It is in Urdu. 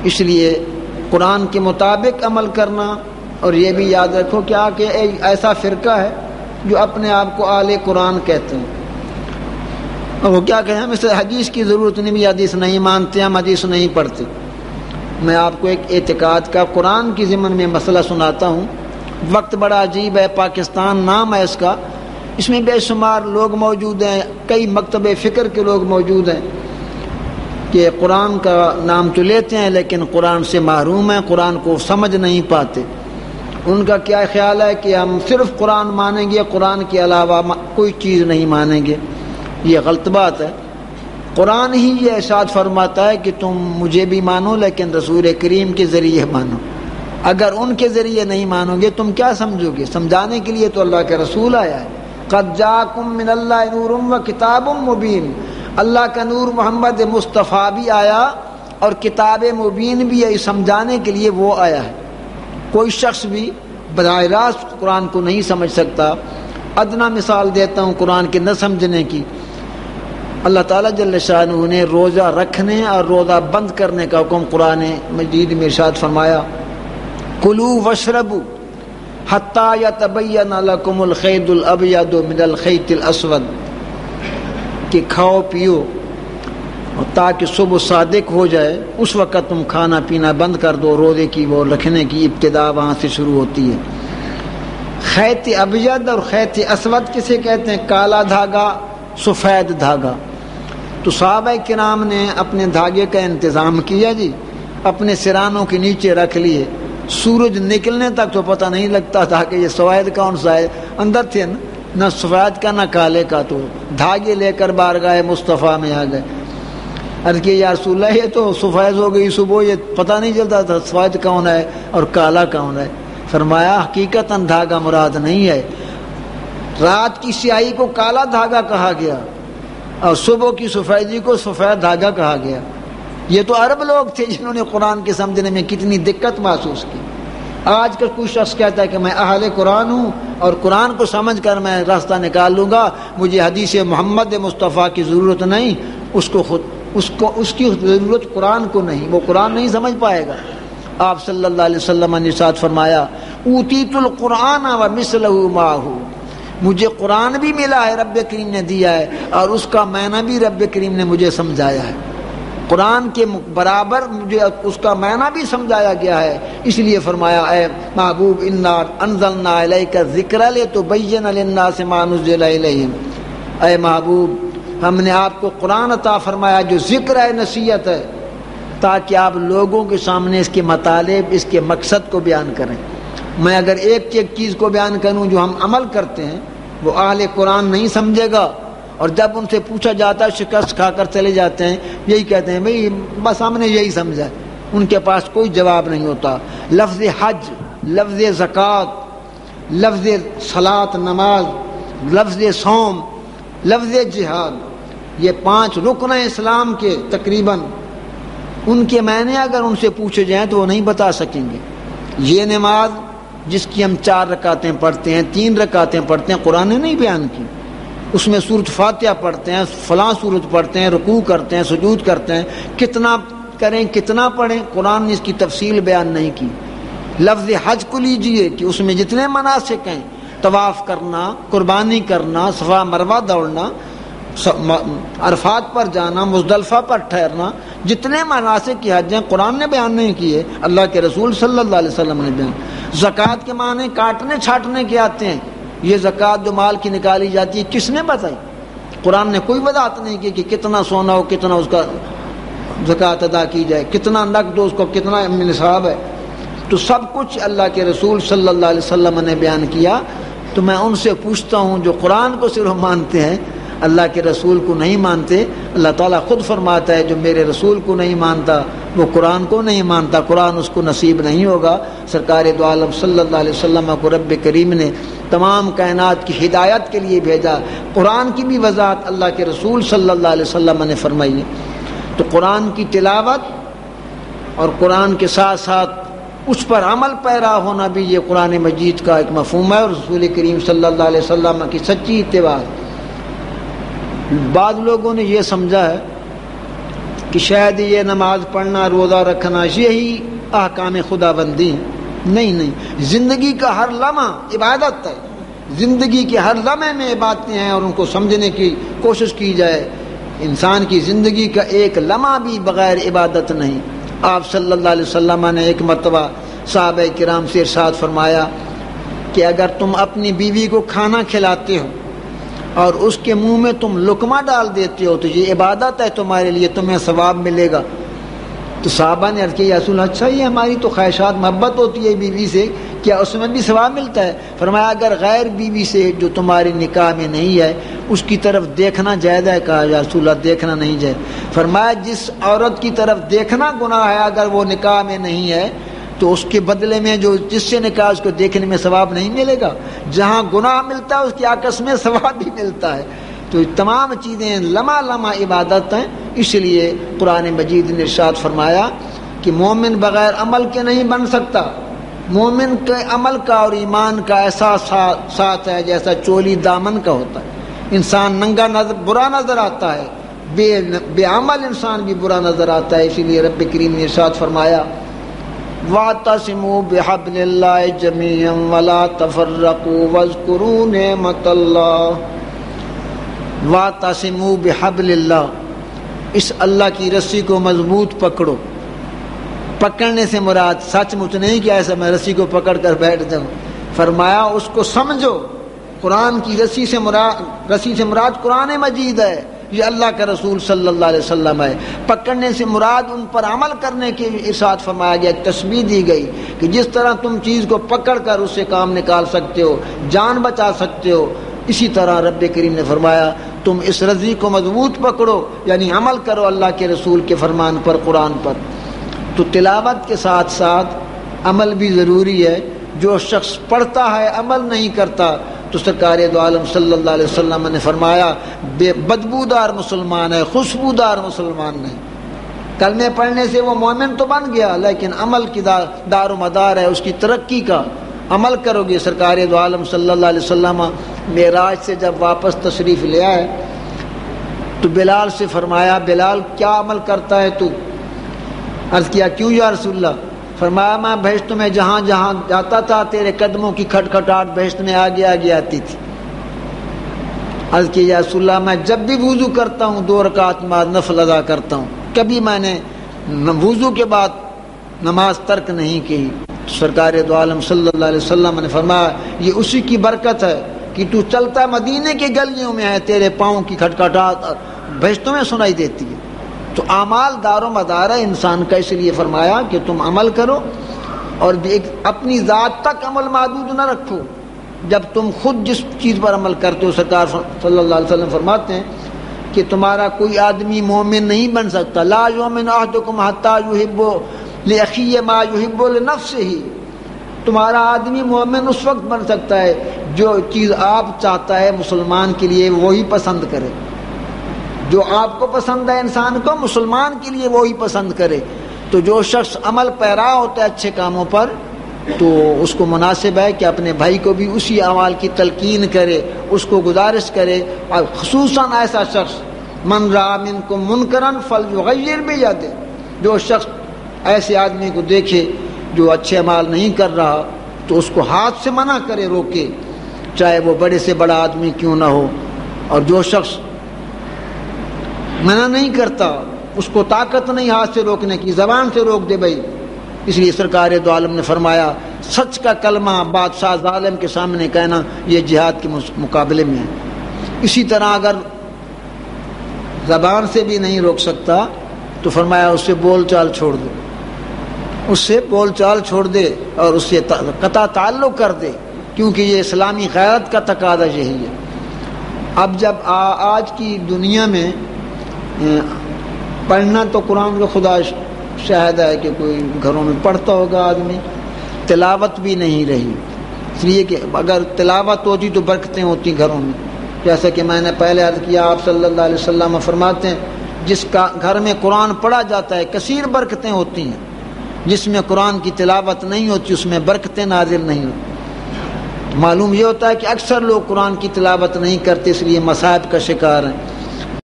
اس لیے قرآن کے مطابق عمل کرنا. اور یہ بھی یاد رکھو کیا کہ ایک ایسا فرقہ ہے جو اپنے آپ کو اہل قرآن کہتے ہیں، اور وہ کیا کہیں ہم اسے حدیث کی ضرورت نہیں، بھی حدیث نہیں مانتے، ہم حدیث نہیں پڑھتے. میں آپ کو ایک اعتقاد کا قرآن کی ضمن میں مسئلہ سناتا ہوں. وقت بڑا عجیب ہے، پاکستان نام ہے اس کا، اس میں بے شمار لوگ موجود ہیں، کئی مکتب فکر کے لوگ موجود ہیں کہ قرآن کا نام تو لیتے ہیں لیکن قرآن سے محروم ہیں، قرآن کو سمجھ نہیں پاتے. ان کا کیا خیال ہے کہ ہم صرف قرآن مانیں گے، قرآن کے علاوہ کوئی چیز نہیں مانیں گے. یہ غلط بات ہے. قرآن ہی یہ ارشاد فرماتا ہے کہ تم مجھے بھی مانو لیکن رسول کریم کے ذریعے مانو. اگر ان کے ذریعے نہیں مانو گے تم کیا سمجھو گے؟ سمجھانے کے لیے تو اللہ کے رسول آیا ہے. قد جاءکم من اللہ نور و کتاب مبین. اللہ کا نور محمد مصطفیٰ بھی آیا اور کتاب مبین بھی ہے، سمجھانے کے لیے وہ آیا ہے. کوئی شخص بھی براہ راست قرآن کو نہیں سمجھ سکتا. ادنا مثال دیتا ہوں قرآن کے نہ سمجھنے کی. اللہ تعالیٰ جل شانہ نے روزہ رکھنے اور روزہ بند کرنے کا حکم قرآن مجید میں ارشاد فرمایا، کلوا واشربوا حتی یتبین لکم الخیط الابیض من الخیط الاسود، کہ کھاؤ پیو تاکہ صبح صادق ہو جائے، اس وقت تم کھانا پینا بند کر دو. روزے کی وہ رکھنے کی ابتدا وہاں سے شروع ہوتی ہے. خیط ابیض اور خیط اسود کسے کہتے ہیں؟ کالا دھاگا، سفید دھاگا. تو صحابہ کرام نے اپنے دھاگے کا انتظام کیا جی، اپنے سرانوں کے نیچے رکھ لیے. سورج نکلنے تک تو پتہ نہیں لگتا تھا کہ یہ سفید کون سا ہے. اندر تھے نہ سفید کا نہ کالے کا، تو دھاگے لے کر بارگاہ مصطفیٰ میں آ گئے. عرض کہ یا رسول اللہ یہ تو سفید ہو گئی صبح، یہ پتہ نہیں چلتا تھا سفید کون ہے اور کالا کون ہے. فرمایا حقیقتاً دھاگا مراد نہیں ہے. رات کی سیاہی کو کالا دھاگا کہا گیا اور صبح کی سفیدی کو سفید دھاگا کہا گیا. یہ تو عرب لوگ تھے جنہوں نے قرآن کے سمجھنے میں کتنی دقت محسوس کی. آج کل کوئی شخص کہتا ہے کہ میں اہل قرآن ہوں اور قرآن کو سمجھ کر میں راستہ نکال لوں گا، مجھے حدیث محمد مصطفیٰ کی ضرورت نہیں. اس کی ضرورت قرآن کو نہیں، وہ قرآن نہیں سمجھ پائے گا. آپ صلی اللہ علیہ وسلم نے ارشاد فرمایا، اوتیت القرآن ومثلہ معہ، مجھے قرآن بھی ملا ہے، رب کریم نے دیا ہے، اور اس کا معنی بھی رب کریم نے مجھے سمجھایا ہے. قرآن کے برابر مجھے اس کا معنی بھی سمجھایا گیا ہے. اس لیے فرمایا، اے محبوب انا انزلنا الیک الذکر لتبین للناس ما نزل الیہم. اے محبوب ہم نے آپ کو قرآن عطا فرمایا جو ذکر ہے، نصیحت ہے، تاکہ آپ لوگوں کے سامنے اس کے مطالب، اس کے مقصد کو بیان کریں. میں اگر ایک چیز کو بیان کروں جو ہم عمل کرتے ہیں، وہ اہل قرآن نہیں سمجھے گا، اور جب ان سے پوچھا جاتا ہے شکست کھا کر چلے جاتے ہیں، یہی کہتے ہیں بھئی بس ہم نے یہی سمجھا. ان کے پاس کوئی جواب نہیں ہوتا. لفظ حج، لفظ زکوٰۃ، لفظ صلاۃ نماز، لفظ صوم، لفظ جہاد، یہ 5 رکن اسلام کے تقریباً، ان کے معنی اگر ان سے پوچھے جائیں تو وہ نہیں بتا سکیں گے. یہ نماز جس کی ہم 4 رکعتیں پڑھتے ہیں، 3 رکعتیں پڑھتے ہیں، قرآن نے نہیں بیان کی. اس میں سورۃ فاتحہ پڑھتے ہیں، فلاں سورت پڑھتے ہیں، رکوع کرتے ہیں، سجود کرتے ہیں، کتنا کریں کتنا پڑھیں، قرآن نے اس کی تفصیل بیان نہیں کی. لفظ حج کو لیجئے کہ اس میں جتنے مناسک ہیں، طواف کرنا، قربانی کرنا، صفا مروہ دوڑنا، عرفات پر جانا، مزدلفہ پر ٹھہرنا، جتنے مناسک کی حج ہیں قرآن نے بیان نہیں کیے، اللہ کے رسول صلی اللہ علیہ وسلم نے بیان. زکوٰۃ کے معنی کاٹنے چھاٹنے کے آتے ہیں. یہ زکوٰۃ جو مال کی نکالی جاتی ہے کس نے بتائی؟ قرآن نے کوئی وضاحت نہیں کی کہ کتنا سونا ہو، کتنا اس کا زکوٰۃ ادا کی جائے، کتنا نقد ہو، اس کو کتنا نصاب ہے. تو سب کچھ اللہ کے رسول صلی اللہ علیہ وسلم نے بیان کیا. تو میں ان سے پوچھتا ہوں جو قرآن کو صرف مانتے ہیں، اللہ کے رسول کو نہیں مانتے. اللہ تعالیٰ خود فرماتا ہے جو میرے رسول کو نہیں مانتا وہ قرآن کو نہیں مانتا، قرآن اس کو نصیب نہیں ہوگا. سرکار دو عالم صلی اللہ علیہ وسلم کو رب کریم نے تمام کائنات کی ہدایت کے لیے بھیجا. قرآن کی بھی وضاحت اللہ کے رسول صلی اللہ علیہ وسلم نے فرمائی ہے. تو قرآن کی تلاوت اور قرآن کے ساتھ ساتھ اس پر عمل پیرا ہونا بھی یہ قرآن مجید کا ایک مفہوم ہے اور رسول کریم صلی اللہ علیہ وسلم کی سچی اتباع. بعض لوگوں نے یہ سمجھا ہے کہ شاید یہ نماز پڑھنا روزہ رکھنا یہی احکام خدا بندی ہیں. نہیں، زندگی کا ہر لمحہ عبادت ہے. زندگی کے ہر لمحے میں باتیں ہیں اور ان کو سمجھنے کی کوشش کی جائے. انسان کی زندگی کا ایک لمحہ بھی بغیر عبادت نہیں. آپ صلی اللہ علیہ وسلم نے ایک مرتبہ صحابہ کرام سے ارشاد فرمایا کہ اگر تم اپنی بیوی کو کھانا کھلاتے ہو اور اس کے منہ میں تم لقمہ ڈال دیتے ہو تو یہ عبادت ہے تمہارے لیے، تمہیں ثواب ملے گا. تو صحابہ نے عرض کیا یا رسول اللہ، اچھا یہ ہماری تو خواہشات محبت ہوتی ہے بیوی سے، کیا اس میں بھی ثواب ملتا ہے؟ فرمایا اگر غیر بیوی سے جو تمہاری نکاح میں نہیں ہے اس کی طرف دیکھنا جائز ہے؟ کہا یا رسول اللہ دیکھنا نہیں جائز. فرمایا جس عورت کی طرف دیکھنا گناہ ہے اگر وہ نکاح میں نہیں ہے تو اس کے بدلے میں جو جس سے نکاح اس کو دیکھنے میں ثواب نہیں ملے گا. جہاں گناہ ملتا ہے اس کے عکس میں ثواب بھی ملتا ہے. تو تمام چیزیں لمحہ لمحہ عبادت ہیں. اس لیے قرآن مجید نے ارشاد فرمایا کہ مومن بغیر عمل کے نہیں بن سکتا. مومن کے عمل کا اور ایمان کا ایسا ساتھ ہے جیسا چولی دامن کا ہوتا ہے. انسان ننگا برا نظر آتا ہے، بے عمل انسان بھی برا نظر آتا ہے. اسی لیے رب کریم نے ارشاد فرمایا وَاعْتَصِمُوا بِحَبْلِ اللَّهِ جَمِيعًا وَلَا تَفَرَّقُوا وَاذْكُرُوا نِعْمَةَ اللَّهِ. وَاعْتَصِمُوا بِحَبْلِ اللَّهِ، اس اللہ کی رسی کو مضبوط پکڑو. پکڑنے سے مراد سچ مچ نہیں کہ ایسا میں رسی کو پکڑ کر بیٹھ جاؤں. فرمایا اس کو سمجھو. قرآن کی رسی سے مراد قرآن مجید ہے، یہ اللہ کا رسول صلی اللہ علیہ وسلم ہے. پکڑنے سے مراد ان پر عمل کرنے کے ارشاد فرمایا گیا، تشبیہ دی گئی کہ جس طرح تم چیز کو پکڑ کر اس سے کام نکال سکتے ہو، جان بچا سکتے ہو، اسی طرح رب کریم نے فرمایا تم اس رضی کو مضبوط پکڑو، یعنی عمل کرو اللہ کے رسول کے فرمان پر، قرآن پر. تو تلاوت کے ساتھ ساتھ عمل بھی ضروری ہے. جو شخص پڑھتا ہے عمل نہیں کرتا تو سرکار دو عالم صلی اللہ علیہ وسلم نے فرمایا بدبودار مسلمان ہے، خوشبودار مسلمان نہیں. کلمے پڑھنے سے وہ مومن تو بن گیا لیکن عمل کی دار و مدار ہے اس کی ترقی کا. عمل کرو گے. سرکار دو عالم صلی اللہ علیہ وسلم معراج سے جب واپس تشریف لے آئے تو بلال سے فرمایا بلال کیا عمل کرتا ہے تو؟ عرض کیا کیوں یا رسول اللہ؟ فرمایا میں بہشت میں جہاں جہاں جاتا تھا تیرے قدموں کی کھٹکھٹاہٹ بہشت میں آگے آگے آتی تھی. عرض کیا یا رسول اللہ میں جب بھی وضو کرتا ہوں 2 رکعت بعد نفل ادا کرتا ہوں، کبھی میں نے وضو کے بعد نماز ترک نہیں کی. سرکار دو عالم صلی اللہ علیہ وسلم نے فرمایا یہ اسی کی برکت ہے کہ تو چلتا مدینے کے گلیوں میں ہے، تیرے پاؤں کی کھٹکھٹاہٹ بہشتوں میں سنائی دیتی ہے. تو اعمال دار و مدار ہے انسان کا. اس لیے فرمایا کہ تم عمل کرو اور اپنی ذات تک عمل محدود نہ رکھو. جب تم خود جس چیز پر عمل کرتے ہو، سرکار صلی اللہ علیہ وسلم فرماتے ہیں کہ تمہارا کوئی آدمی مومن نہیں بن سکتا. لا یؤمن احدکم حتی یحب لاخیہ ما یحب لنفسہ. تمہارا آدمی مومن اس وقت بن سکتا ہے جو چیز آپ چاہتا ہے مسلمان کے لیے وہی پسند کرے. جو آپ کو پسند ہے انسان کو مسلمان کے لیے وہی پسند کرے. تو جو شخص عمل پیرا ہوتا ہے اچھے کاموں پر تو اس کو مناسب ہے کہ اپنے بھائی کو بھی اسی اعمال کی تلقین کرے، اس کو گزارش کرے. اور خصوصاً ایسا شخص من رأى منکم منکرا فلیغیر بیدہ، جو شخص ایسے آدمی کو دیکھے جو اچھے اعمال نہیں کر رہا تو اس کو ہاتھ سے منع کرے، روکے، چاہے وہ بڑے سے بڑا آدمی کیوں نہ ہو. اور جو شخص منع نہیں کرتا اس کو طاقت نہیں ہاتھ سے روکنے کی، زبان سے روک دے بھائی. اس لیے سرکار دو عالم نے فرمایا سچ کا کلمہ بادشاہ ظالم کے سامنے کہنا یہ جہاد کے مقابلے میں ہے. اسی طرح اگر زبان سے بھی نہیں روک سکتا تو فرمایا اس سے بول چال چھوڑ دے، اس سے بول چال چھوڑ دے اور اس سے قطع تعلق کر دے، کیونکہ یہ اسلامی غیرت کا تقاضا یہی ہے. اب جب آج کی دنیا میں پڑھنا تو قرآن کا خدا شاہد ہے کہ کوئی گھروں میں پڑھتا ہوگا آدمی، تلاوت بھی نہیں رہی. اس لیے کہ اگر تلاوت ہوتی تو برکتیں ہوتی گھروں میں. جیسا کہ میں نے پہلے عرض کیا آپ صلی اللہ علیہ وسلم فرماتے ہیں جس کا گھر میں قرآن پڑھا جاتا ہے کثیر برکتیں ہوتی ہیں، جس میں قرآن کی تلاوت نہیں ہوتی اس میں برکتیں نازل نہیں ہوتی. معلوم یہ ہوتا ہے کہ اکثر لوگ قرآن کی تلاوت نہیں کرتے اس لیے مصائب کا شکار ہیں.